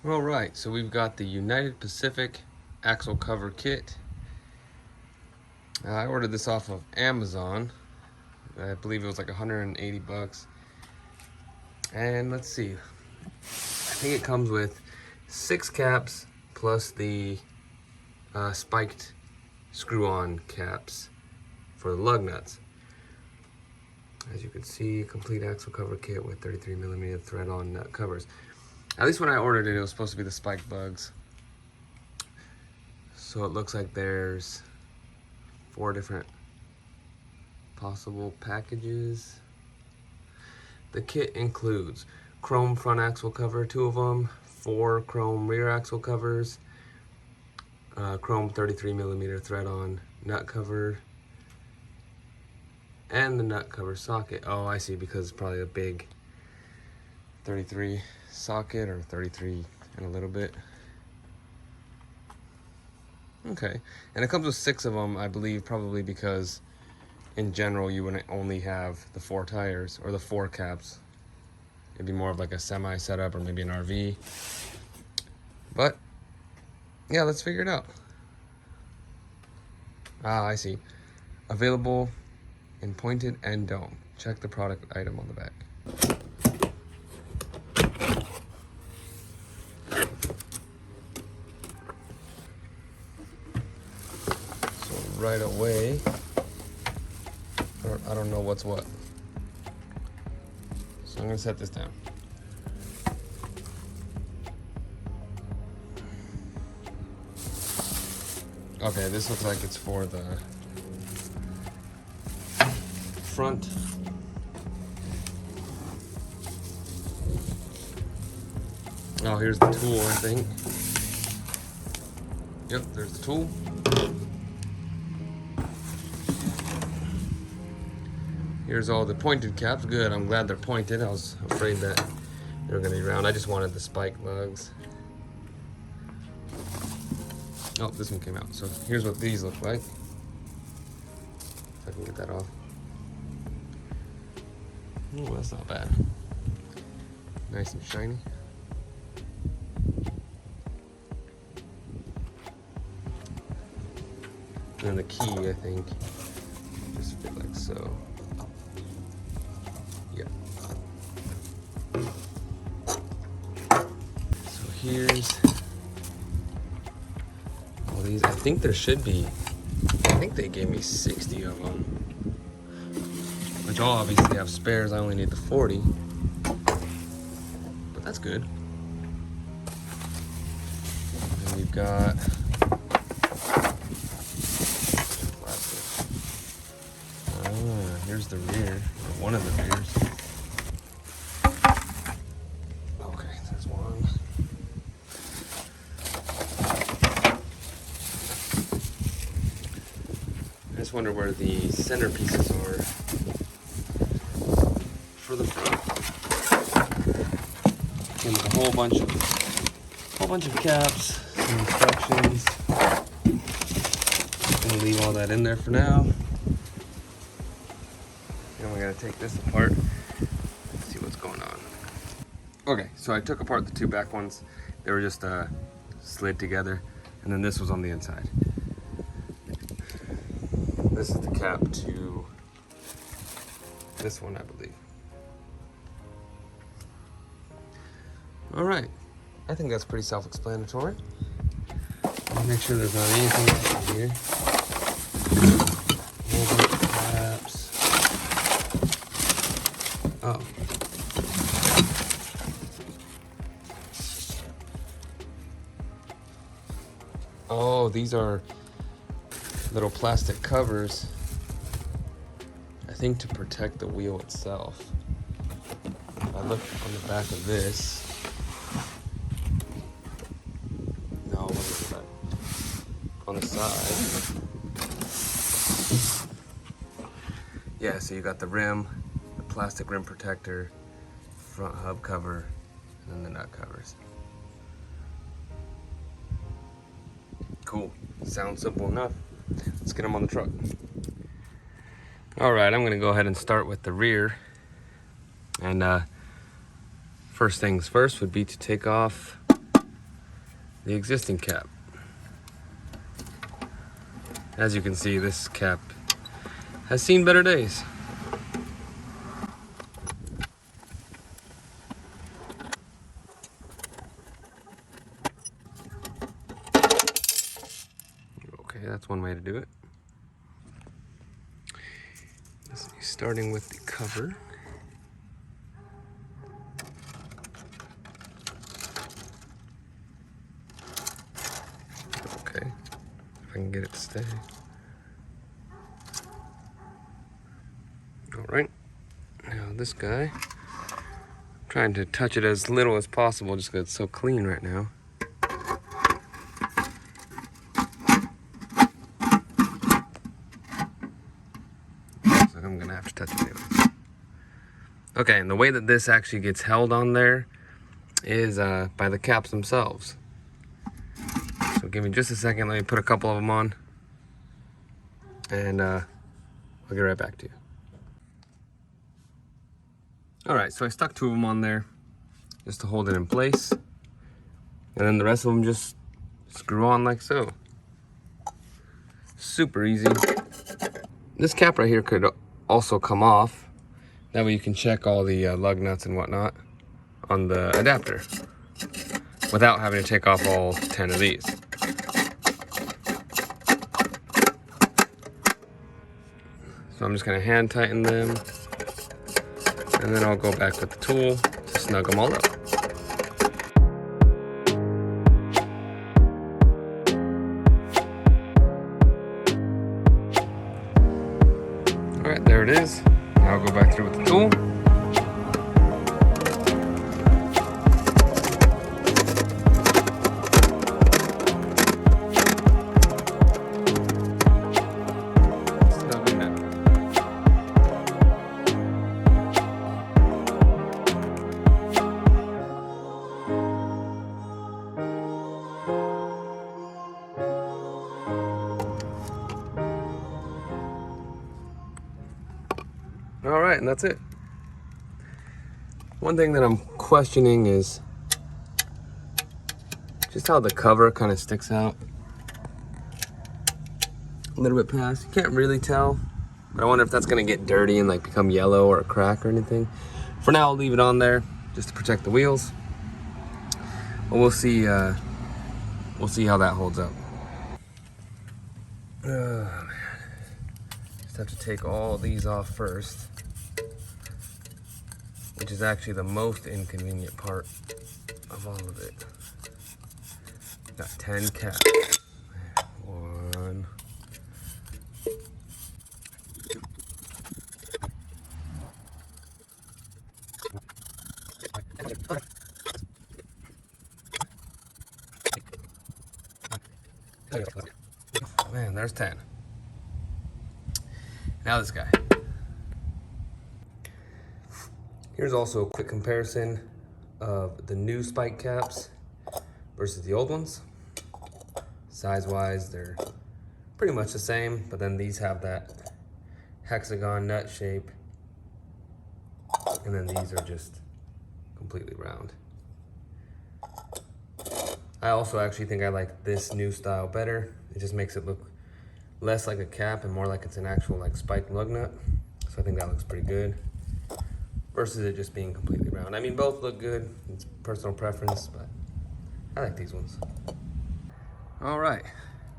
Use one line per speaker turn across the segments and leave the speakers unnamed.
All right, so we've got the United Pacific axle cover kit. I ordered this off of Amazon. I believe it was like 180 bucks. And let's see, I think it comes with 6 caps plus the spiked screw-on caps for the lug nuts. As you can see, complete axle cover kit with 33mm thread-on nut covers. At least when I ordered it, it was supposed to be the spike bugs. So it looks like there's 4 different possible packages. The kit includes chrome front axle cover, 2 of them, 4 chrome rear axle covers, chrome 33mm thread-on nut cover, and the nut cover socket. Oh, I see, because it's probably a big 33 socket, or 33 and a little bit. Okay, and it comes with 6 of them, I believe, probably because in general you wouldn't only have the 4 tires or the 4 caps. It'd be more of like a semi setup or maybe an RV. But yeah, let's figure it out. Ah, I see. Available in pointed and dome. Check the product item on the back. So right away, I don't know what's what. So I'm gonna set this down. Okay, this looks like it's for the front. Oh, here's the tool, I think. Yep, there's the tool. Here's all the pointed caps. Good, I'm glad they're pointed. I was afraid that they were gonna be round. I just wanted the spike lugs. Oh, this one came out. So here's what these look like. If I can get that off. Oh, that's not bad. Nice and shiny. And the key, I think, just fit like so. Yep. So here's all these. I think there should be, I think they gave me 60 of them, which I'll obviously have spares. I only need the 40, but that's good. And we've got here's the rear, or one of the rears. Okay, there's one. I just wonder where the center pieces are for the front. Came with a whole bunch of caps, some instructions. Gonna leave all that in there for now. We gotta take this apart and see what's going on. Okay, so I took apart the 2 back ones. They were just slid together, and then this was on the inside. This is the cap to this one, I believe. All right, I think that's pretty self-explanatory. Make sure there's not anything else in here. Oh. Oh, these are little plastic covers, I think, to protect the wheel itself. If I look on the back of this, no, what is that? On the side. Yeah, so you got the rim, plastic rim protector, front hub cover, and then the nut covers. Cool. Sounds simple enough. Let's get them on the truck. All right, I'm gonna go ahead and start with the rear. And first things first would be to take off the existing cap. As you can see, this cap has seen better days. Okay, that's one way to do it. Starting with the cover. Okay, if I can get it to stay. All right, now this guy, I'm trying to touch it as little as possible just because it's so clean right now. So I'm gonna have to touch it anyway. Okay, and the way that this actually gets held on there is by the caps themselves. So give me just a second, let me put a couple of them on, and I'll get right back to you. All right, so I stuck 2 of them on there just to hold it in place, and then the rest of them just screw on like so. Super easy. This cap right here could also come off. That way you can check all the lug nuts and whatnot on the adapter without having to take off all 10 of these. So I'm just gonna hand tighten them, and then I'll go back with the tool to snug them all up. All right, there it is. Now I'll go back through with the tool. All right, and that's it. One thing that I'm questioning is just how the cover kind of sticks out a little bit past. You can't really tell, but I wonder if that's gonna get dirty and like become yellow or a crack or anything. For now, I'll leave it on there just to protect the wheels. But we'll see how that holds up. Oh man, just have to take all these off first, which is actually the most inconvenient part of all of it. Got 10 caps. 1. Man, there's 10. Now this guy. Here's also a quick comparison of the new spike caps versus the old ones. Size-wise, they're pretty much the same, but then these have that hexagon nut shape, and then these are just completely round. I also actually think I like this new style better. It just makes it look less like a cap and more like it's an actual like spiked lug nut. So I think that looks pretty good versus it just being completely round. I mean, both look good. It's personal preference, but I like these ones. All right,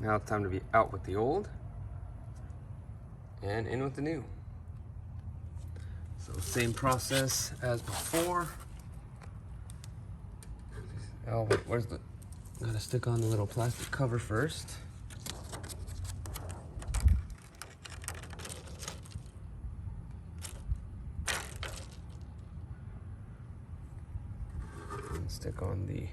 now it's time to be out with the old and in with the new. So same process as before. Oh, wait, where's the... Gotta stick on the little plastic cover first. And stick on the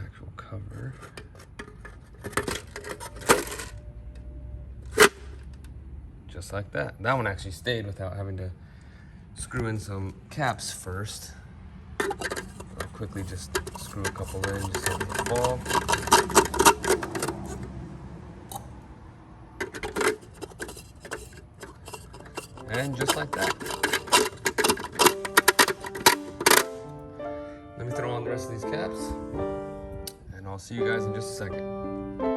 actual cover. Just like that. That one actually stayed without having to screw in some caps first. I'll quickly just screw a couple in just so they don't fall. And just like that. Let me throw on the rest of these caps and I'll see you guys in just a second.